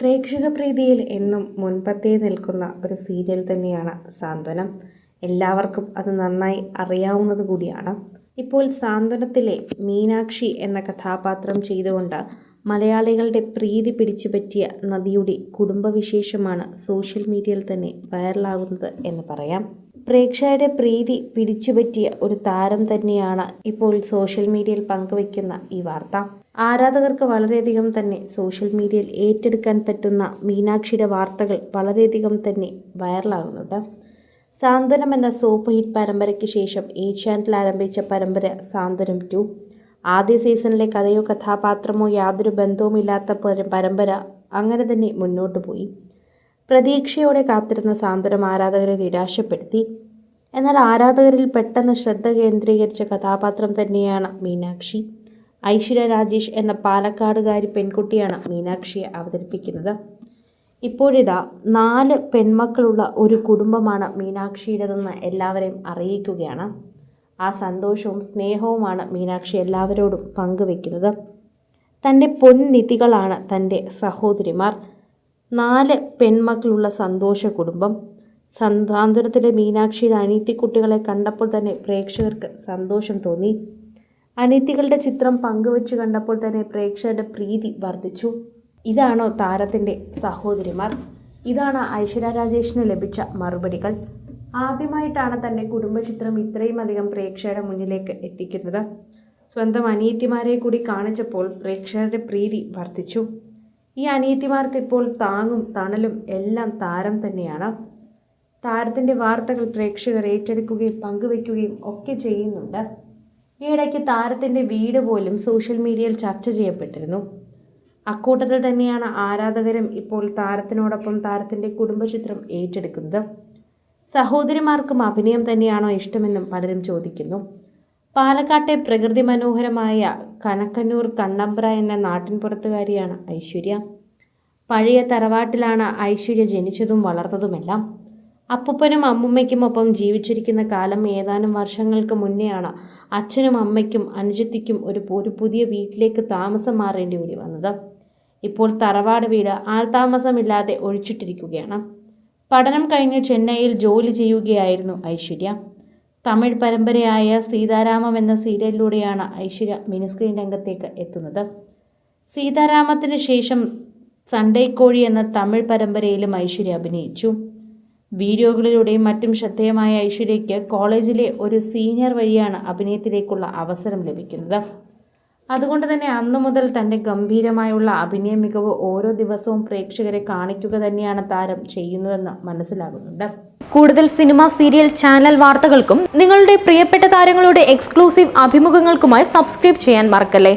പ്രേക്ഷക പ്രീതിയിൽ എന്നും മുൻപത്തേ നിൽക്കുന്ന ഒരു സീരിയൽ തന്നെയാണ് സാന്ത്വനം. എല്ലാവർക്കും അത് നന്നായി അറിയാവുന്നത് കൂടിയാണ്. ഇപ്പോൾ സാന്ത്വനത്തിലെ മീനാക്ഷി എന്ന കഥാപാത്രം ചെയ്തുകൊണ്ട് മലയാളികളുടെ പ്രീതി പിടിച്ചുപറ്റിയ നടിയുടെ കുടുംബവിശേഷമാണ് സോഷ്യൽ മീഡിയയിൽ തന്നെ വൈറലാകുന്നത് എന്ന് പറയാം. പ്രേക്ഷകരുടെ പ്രീതി പിടിച്ചുപറ്റിയ ഒരു താരം തന്നെയാണ് ഇപ്പോൾ സോഷ്യൽ മീഡിയയിൽ പങ്കുവയ്ക്കുന്ന ഈ വാർത്ത. ആരാധകർക്ക് വളരെയധികം തന്നെ സോഷ്യൽ മീഡിയയിൽ ഏറ്റെടുക്കാൻ പറ്റുന്ന മീനാക്ഷിയുടെ വാർത്തകൾ വളരെയധികം തന്നെ വൈറലാകുന്നുണ്ട്. സാന്ത്വനം എന്ന സൂപ്പർ ഹിറ്റ് പരമ്പരയ്ക്ക് ശേഷം ഏഷ്യാനെറ്റിൽ ആരംഭിച്ച പരമ്പര സാന്ത്വനം 2 ആദ്യ സീസണിലെ കഥയോ കഥാപാത്രമോ യാതൊരു ബന്ധവുമില്ലാത്ത പരമ്പര അങ്ങനെ തന്നെ മുന്നോട്ടു പോയി. പ്രതീക്ഷയോടെ കാത്തിരുന്ന സാന്ത്വനം ആരാധകരെ നിരാശപ്പെടുത്തി. എന്നാൽ ആരാധകരിൽ പെട്ടെന്ന് ശ്രദ്ധ കേന്ദ്രീകരിച്ച കഥാപാത്രം തന്നെയാണ് മീനാക്ഷി. ഐശ്വര്യ രാജേഷ് എന്ന പാലക്കാടുകാരി പെൺകുട്ടിയാണ് മീനാക്ഷിയെ അവതരിപ്പിക്കുന്നത്. ഇപ്പോഴിതാ 4 പെൺമക്കളുള്ള ഒരു കുടുംബമാണ് മീനാക്ഷിയുടേതെന്ന് എല്ലാവരെയും അറിയിക്കുകയാണ്. ആ സന്തോഷവും സ്നേഹവുമാണ് മീനാക്ഷി എല്ലാവരോടും പങ്കുവെക്കുന്നത്. തൻ്റെ പൊൻനിധികളാണ് തൻ്റെ സഹോദരിമാർ. 4 പെൺമക്കളുള്ള സന്തോഷ കുടുംബം. സാന്ത്വനത്തിലെ മീനാക്ഷിയുടെ അനീത്തിക്കുട്ടികളെ കണ്ടപ്പോൾ തന്നെ പ്രേക്ഷകർക്ക് സന്തോഷം തോന്നി. അനീത്തികളുടെ ചിത്രം പങ്കുവച്ചു കണ്ടപ്പോൾ തന്നെ പ്രേക്ഷകരുടെ പ്രീതി വർദ്ധിച്ചു. ഇതാണോ താരത്തിൻ്റെ സഹോദരിമാർ? ഇതാണ് ഐശ്വര്യ രാജേഷിന് ലഭിച്ച മറുപടികൾ. ആദ്യമായിട്ടാണ് തൻ്റെ കുടുംബചിത്രം ഇത്രയും അധികം പ്രേക്ഷകരുടെ മുന്നിലേക്ക് എത്തിക്കുന്നത്. സ്വന്തം അനിയത്തിമാരെ കൂടി കാണിച്ചപ്പോൾ പ്രേക്ഷകരുടെ പ്രീതി വർദ്ധിച്ചു. ഈ അനിയത്തിമാർക്ക് ഇപ്പോൾ താങ്ങും തണലും എല്ലാം താരം തന്നെയാണ്. താരത്തിൻ്റെ വാർത്തകൾ പ്രേക്ഷകർ ഏറ്റെടുക്കുകയും പങ്കുവയ്ക്കുകയും ഒക്കെ ചെയ്യുന്നുണ്ട്. ഈയിടയ്ക്ക് താരത്തിൻ്റെ വീട് പോലും സോഷ്യൽ മീഡിയയിൽ ചർച്ച ചെയ്യപ്പെട്ടിരുന്നു. അക്കൂട്ടത്തിൽ തന്നെയാണ് ആരാധകരും ഇപ്പോൾ താരത്തിനോടൊപ്പം താരത്തിൻ്റെ കുടുംബചിത്രം ഏറ്റെടുക്കുന്നത്. സഹോദരിമാർക്കും അഭിനയം തന്നെയാണോ ഇഷ്ടമെന്നും പലരും ചോദിക്കുന്നു. പാലക്കാട്ടെ പ്രകൃതി മനോഹരമായ കനക്കന്നൂർ കണ്ണമ്പ്ര എന്ന നാട്ടിൻപുറത്തുകാരിയാണ് ഐശ്വര്യ. പഴയ തറവാട്ടിലാണ് ഐശ്വര്യ ജനിച്ചതും വളർന്നതുമെല്ലാം. അപ്പൂപ്പനും അമ്മുമ്മയ്ക്കുമൊപ്പം ജീവിച്ചിരിക്കുന്ന കാലം ഏതാനും വർഷങ്ങൾക്ക് മുന്നെയാണ് അച്ഛനും അമ്മയ്ക്കും അനുജത്തിക്കും ഒരു പുതിയ വീട്ടിലേക്ക് താമസം മാറേണ്ടി വന്നത്. ഇപ്പോൾ തറവാട് വീട് ആൾതാമസമില്ലാതെ ഒഴിച്ചിട്ടിരിക്കുകയാണ്. പഠനം കഴിഞ്ഞ് ചെന്നൈയിൽ ജോലി ചെയ്യുകയായിരുന്നു ഐശ്വര്യ. തമിഴ് പരമ്പരയായ സീതാരാമം എന്ന സീരിയലിലൂടെയാണ് ഐശ്വര്യ മിനിസ്ക്രീൻ രംഗത്തേക്ക് എത്തുന്നത്. സീതാരാമത്തിന് ശേഷം സൺഡേ കോഴി എന്ന തമിഴ് പരമ്പരയിലും ഐശ്വര്യ അഭിനയിച്ചു. വീഡിയോകളിലൂടെയും മറ്റും ശ്രദ്ധേയമായ ഐശ്വര്യയ്ക്ക് കോളേജിലെ ഒരു സീനിയർ വഴിയാണ് അഭിനയത്തിലേക്കുള്ള അവസരം ലഭിക്കുന്നത്. അതുകൊണ്ട് തന്നെ അന്നു മുതൽ തൻ്റെ ഗംഭീരമായുള്ള അഭിനയ മികവ് ഓരോ ദിവസവും പ്രേക്ഷകരെ കാണിക്കുക തന്നെയാണ് താരം ചെയ്യുന്നതെന്ന് മനസ്സിലാകുന്നുണ്ട്. കൂടുതൽ സിനിമ, സീരിയൽ, ചാനൽ വാർത്തകൾക്കും നിങ്ങളുടെ പ്രിയപ്പെട്ട താരങ്ങളുടെ എക്സ്ക്ലൂസീവ് അഭിമുഖങ്ങൾക്കുമായി സബ്സ്ക്രൈബ് ചെയ്യാൻ മറക്കല്ലേ.